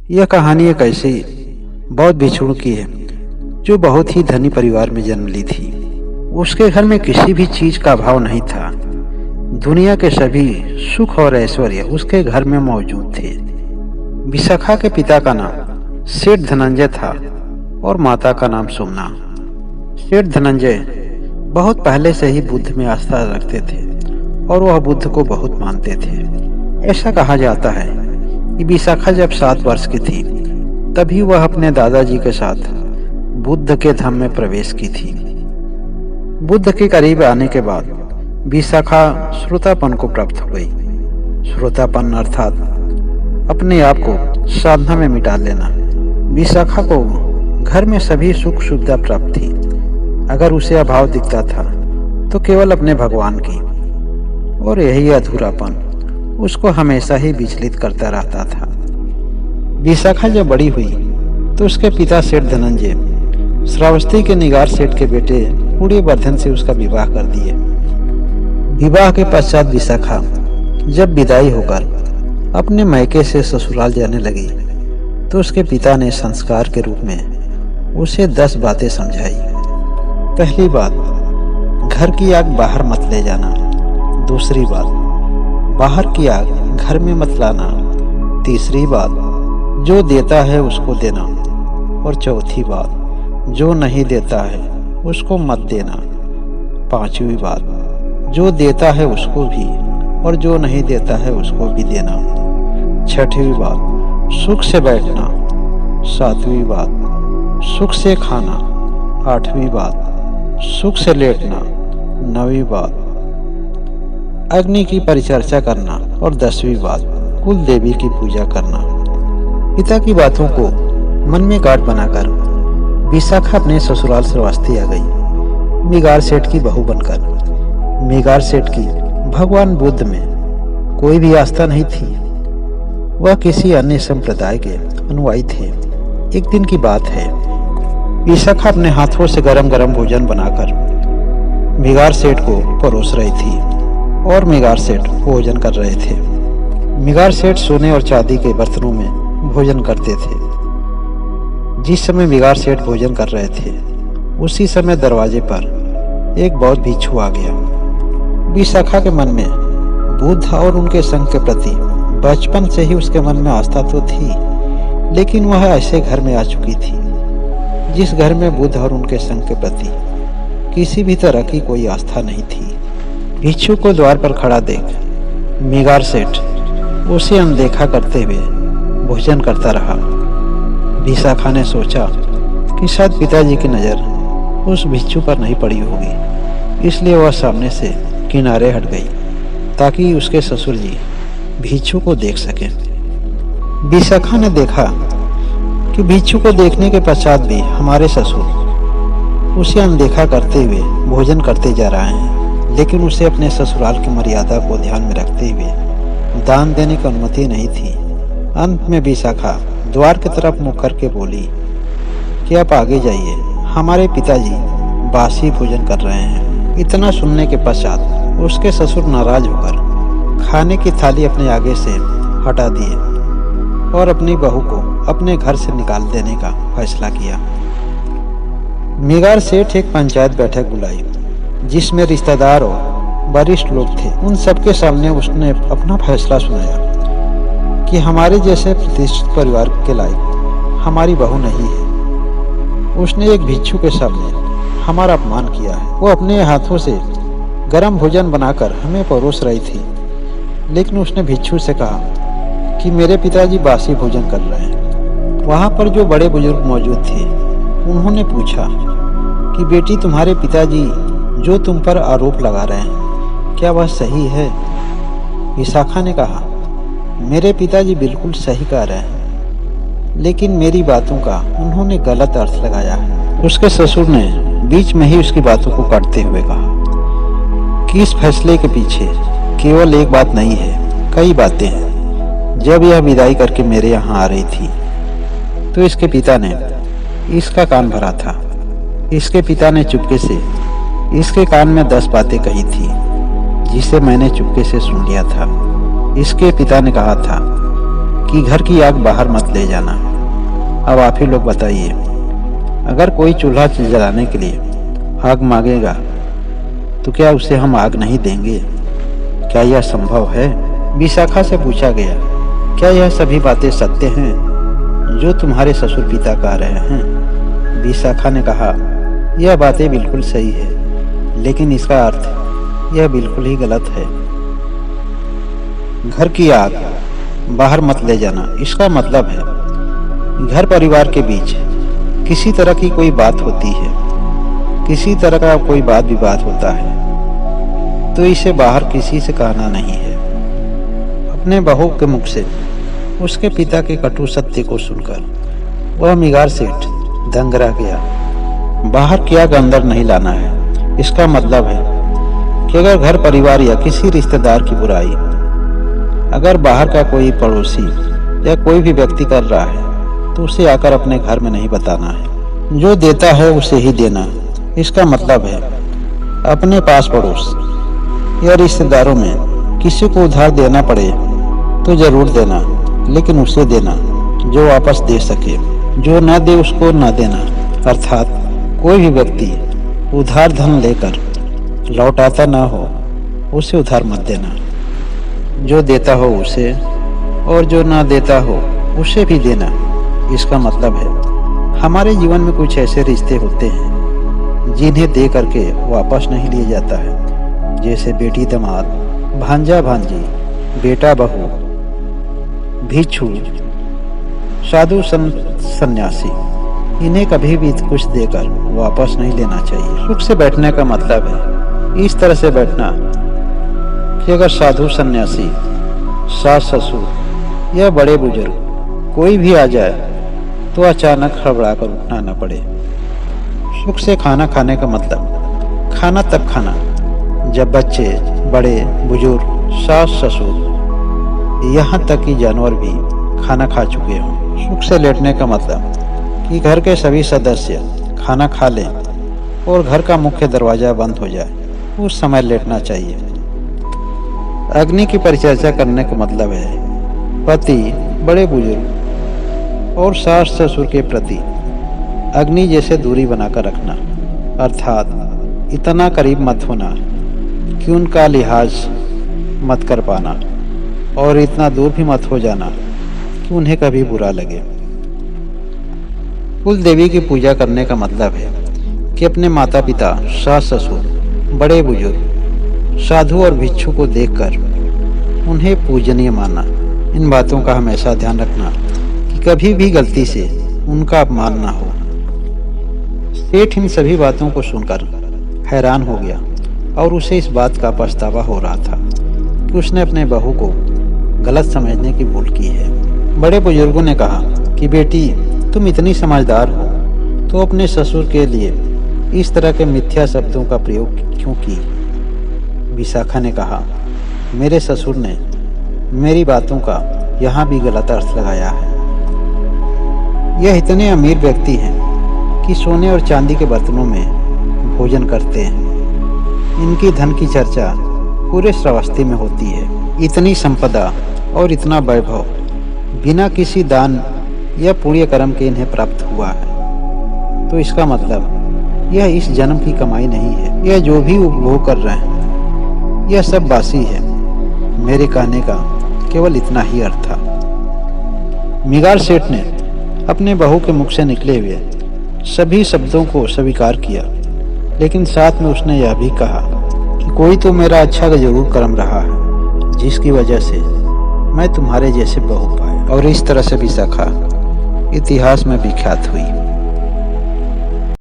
यह कहानी एक ऐसी बौद्ध भिक्षुण की है जो बहुत ही धनी परिवार में जन्म ली थी। उसके घर में किसी भी चीज का अभाव नहीं था। दुनिया के सभी सुख और ऐश्वर्य उसके घर में मौजूद थे। विशाखा के पिता का नाम सेठ धनंजय था और माता का नाम सुमना। सेठ धनंजय बहुत पहले से ही बुद्ध में आस्था रखते थे और वह बुद्ध को बहुत मानते थे। ऐसा कहा जाता है कि विशाखा जब 7 वर्ष की थी तभी वह अपने दादाजी के साथ बुद्ध के धाम में प्रवेश की थी। बुद्ध के करीब आने के बाद विशाखा श्रोतापन को प्राप्त हो गई। श्रोतापन अर्थात अपने आप को साधना में मिटा लेना। विशाखा को घर में सभी सुख सुविधा प्राप्त थी। अगर उसे अभाव दिखता था तो केवल अपने भगवान की, और यही अधूरापन उसको हमेशा ही विचलित करता रहता था। विशाखा जब बड़ी हुई तो उसके पिता सेठ धनंजय श्रावस्ती के निगार सेठ के बेटे पुण्यवर्धन से उसका विवाह कर दिए। विवाह के पश्चात विशाखा जब विदाई होकर अपने मायके से ससुराल जाने लगी तो उसके पिता ने संस्कार के रूप में उसे 10 बातें समझाई। पहली बात, घर की आग बाहर मत ले जाना। दूसरी बात, बाहर की आग घर में मत लाना। तीसरी बात, जो देता है उसको देना। और चौथी बात, जो नहीं देता है उसको मत देना। पांचवी बात, जो देता है उसको भी और जो नहीं देता है उसको भी देना। छठवीं बात, सुख से बैठना। सातवीं बात, सुख से खाना। आठवीं बात, सुख से लेटना। नौवीं बात, अग्नि की परिचर्चा करना। और 10वीं बात, कुल देवी की पूजा करना। पिता की बातों को मन में गांठ बनाकर विशाखा अपने ससुराल श्रावस्ती आ गई, मिगार सेठ की बहू बनकर। मिगार सेठ की भगवान बुद्ध में कोई भी आस्था नहीं थी। वह किसी अन्य संप्रदाय के अनुयायी थे। एक दिन की बात है, विशाखा अपने हाथों से गरम गरम भोजन बनाकर मिगार सेठ को परोस रही थी और मिगार सेठ भोजन कर रहे थे। मिगार सेठ सोने और चांदी के बर्तनों में भोजन करते थे। जिस समय मिगार सेठ भोजन कर रहे थे उसी समय दरवाजे पर एक बौद्ध भिक्षु आ गया। विशाखा के मन में बुद्ध और उनके संघ के प्रति बचपन से ही उसके मन में आस्था तो थी, लेकिन वह ऐसे घर में आ चुकी थी जिस घर में बुद्ध और उनके संघ के प्रति किसी भी तरह की कोई आस्था नहीं थी। भिक्षु को द्वार पर खड़ा देख मिगार सेठ उसे अनदेखा करते हुए भोजन करता रहा। विशाखा ने सोचा कि शायद पिताजी की नज़र उस भिक्षु पर नहीं पड़ी होगी, इसलिए वह सामने से किनारे हट गई ताकि उसके ससुर जी भिक्षु को देख सकें। विशाखा ने देखा कि भिक्षु को देखने के पश्चात भी हमारे ससुर उसे अनदेखा करते हुए भोजन करते जा रहे हैं, लेकिन उसे अपने ससुराल की मर्यादा को ध्यान में रखते हुए दान देने की अनुमति नहीं थी। अंत में विशाखा द्वार की तरफ मुख करके बोली कि आप आगे जाइए, हमारे पिताजी बासी भोजन कर रहे हैं। इतना सुनने के पश्चात उसके ससुर नाराज होकर खाने की थाली अपने आगे से हटा दिए और अपनी बहू को अपने घर से निकाल देने का फैसला किया। मिगार सेठ एक पंचायत बैठक बुलाई जिसमें रिश्तेदार और वरिष्ठ लोग थे। उन सबके सामने उसने अपना फैसला सुनाया कि हमारे जैसे प्रतिष्ठित परिवार के लायक हमारी बहू नहीं है। उसने एक भिक्षु के सामने हमारा अपमान किया है। वो अपने हाथों से गरम भोजन बनाकर हमें परोस रही थी, लेकिन उसने भिक्षु से कहा कि मेरे पिताजी बासी भोजन कर रहे हैं। वहाँ पर जो बड़े बुजुर्ग मौजूद थे उन्होंने पूछा कि बेटी, तुम्हारे पिताजी जो तुम पर आरोप लगा रहे हैं क्या वह सही है? विशाखा ने कहा, मेरे पिताजी बिल्कुल सही कह रहे हैं, लेकिन मेरी बातों का उन्होंने गलत अर्थ लगाया है। उसके ससुर ने बीच में ही उसकी बातों को काटते हुए कहा कि इस फैसले के पीछे केवल एक बात नहीं है, कई बातें हैं। जब यह विदाई करके मेरे यहाँ आ रही थी तो इसके पिता ने इसका कान भरा था। इसके पिता ने चुपके से इसके कान में 10 बातें कही थी जिसे मैंने चुपके से सुन लिया था। इसके पिता ने कहा था कि घर की आग बाहर मत ले जाना। अब आप ही लोग बताइए, अगर कोई चूल्हा जलाने के लिए आग मांगेगा तो क्या उसे हम आग नहीं देंगे? क्या यह संभव है? विशाखा से पूछा गया, क्या यह सभी बातें सत्य हैं जो तुम्हारे ससुर पिता कह रहे हैं? विशाखा ने कहा, यह बातें बिल्कुल सही है, लेकिन इसका अर्थ यह बिल्कुल ही गलत है। घर की आग बाहर मत ले जाना, इसका मतलब है घर परिवार के बीच किसी तरह की कोई बात होती है, किसी तरह का कोई वाद विवाद होता है, तो इसे बाहर किसी से कहना नहीं है। अपने बहू के मुख से उसके पिता के कटु सत्य को सुनकर वह मिगार सेठ दंग रह गया। बाहर की आग अंदर नहीं लाना है, इसका मतलब है कि अगर घर परिवार या किसी रिश्तेदार की बुराई अगर बाहर का कोई पड़ोसी या कोई भी व्यक्ति कर रहा है तो उसे आकर अपने घर में नहीं बताना है। जो देता है उसे ही देना, इसका मतलब है अपने पास पड़ोस या रिश्तेदारों में किसी को उधार देना पड़े तो जरूर देना, लेकिन उसे देना जो वापस दे सके, जो न दे उसको न देना। अर्थात कोई भी व्यक्ति उधार धन लेकर लौटाता ना हो उसे उधार मत देना। जो देता हो उसे और जो ना देता हो उसे भी देना। इसका मतलब है हमारे जीवन में कुछ ऐसे रिश्ते होते हैं जिन्हें दे करके वापस नहीं लिया जाता है, जैसे बेटी दामाद, भांजा भांजी, बेटा बहू, भिक्षु, साधु संत सन्यासी, इन्हें कभी भी कुछ देकर वापस नहीं लेना चाहिए। सुख से बैठने का मतलब है इस तरह से बैठना कि अगर साधु सन्यासी, सास ससुर या बड़े बुजुर्ग कोई भी आ जाए तो अचानक हड़बड़ा कर उठना न पड़े। सुख से खाना खाने का मतलब खाना तब खाना जब बच्चे, बड़े बुजुर्ग, सास ससुर, यहाँ तक कि जानवर भी खाना खा चुके हों। सुख से लेटने का मतलब कि घर के सभी सदस्य खाना खा लें और घर का मुख्य दरवाजा बंद हो जाए, उस समय लेटना चाहिए। अग्नि की परिचर्चा करने का मतलब है पति, बड़े बुजुर्ग और सास ससुर के प्रति अग्नि जैसे दूरी बनाकर रखना, अर्थात इतना करीब मत होना कि उनका लिहाज मत कर पाना और इतना दूर भी मत हो जाना कि उन्हें कभी बुरा लगे। कुल देवी की पूजा करने का मतलब है कि अपने माता पिता, सास ससुर, बड़े बुजुर्ग, साधु और भिक्षु को देखकर उन्हें पूजनीय मानना। इन बातों का हमेशा ध्यान रखना कि कभी भी गलती से उनका अपमान ना हो। सेठ इन सभी बातों को सुनकर हैरान हो गया और उसे इस बात का पछतावा हो रहा था कि उसने अपने बहू को गलत समझने की भूल की है। बड़े बुजुर्गों ने कहा कि बेटी, तुम इतनी समझदार हो तो अपने ससुर के लिए इस तरह के मिथ्या शब्दों का प्रयोग क्यों की? विशाखा ने कहा, मेरे ससुर ने मेरी बातों का यहाँ भी गलत अर्थ लगाया है। यह इतने अमीर व्यक्ति हैं कि सोने और चांदी के बर्तनों में भोजन करते हैं। इनकी धन की चर्चा पूरे श्रावस्ती में होती है। इतनी संपदा और इतना वैभव बिना किसी दान या पुण्य कर्म के इन्हें प्राप्त हुआ है, तो इसका मतलब यह इस जन्म की कमाई नहीं है। यह जो भी उपभोग कर रहे हैं यह सब बासी है। मेरे कहने का केवल इतना ही अर्थ था। मिगार सेठ ने अपने बहू के मुख से निकले हुए सभी शब्दों को स्वीकार किया, लेकिन साथ में उसने यह भी कहा कि कोई तो मेरा अच्छा जरूर कर्म रहा है जिसकी वजह से मैं तुम्हारे जैसे बहू पाया। और इस तरह से विशाखा इतिहास में विख्यात हुई।